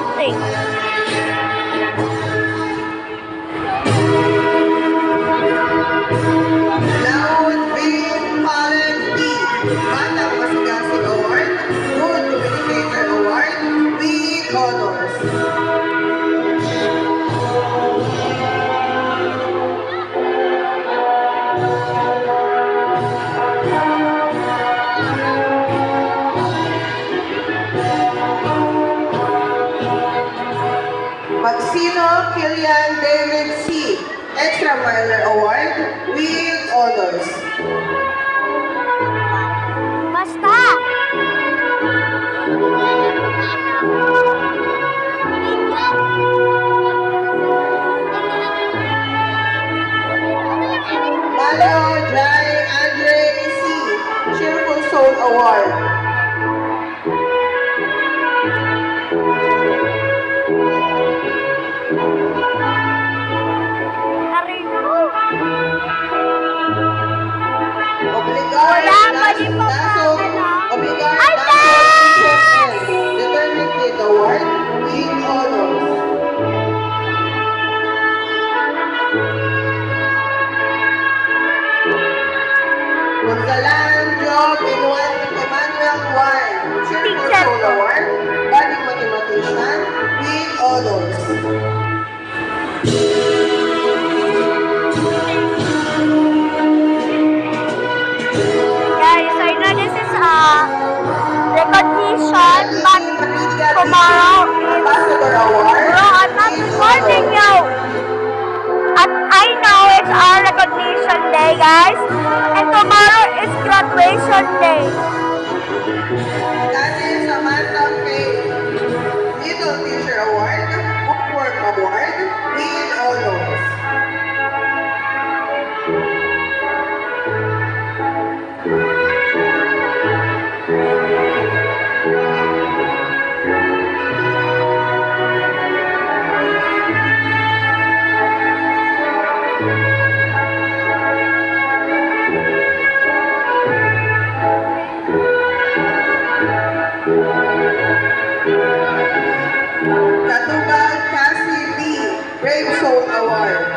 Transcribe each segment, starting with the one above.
starting. Loud Green Talent B. Batang Masigasig Award. Good Communicator Award. With honors. Magsino Kilian David C. Extra Miler Award with honors. Basta! Malo Jai Andre C. Cheerful Soul Award. Obligado Wala, mali pa pa, Dasog, ano? Obligado Ay, Dasog Teacher N. Determined Kid Award with honors. Gonzalan Job Inuan Emmanuel Y. Cheerful Teacher Soul ko. Award, Budding Mathematician with honors. Guys, I know this is a recognition, but tomorrow is... Ambassador Award. Bro, I'm not recording you! And I know it's our recognition day, guys. And tomorrow is graduation day. Daniel Samantha K. Little Teacher Award, Bookwork Award, with honors. Katubag Cassie B. Brave Soul Award.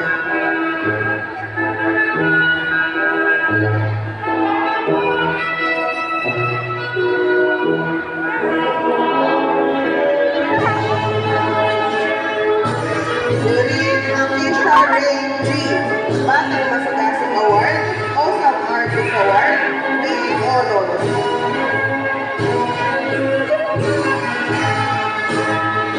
Surin Amisha Ray G. Batang Masigasig Award, Awesome Artist Award, with honors.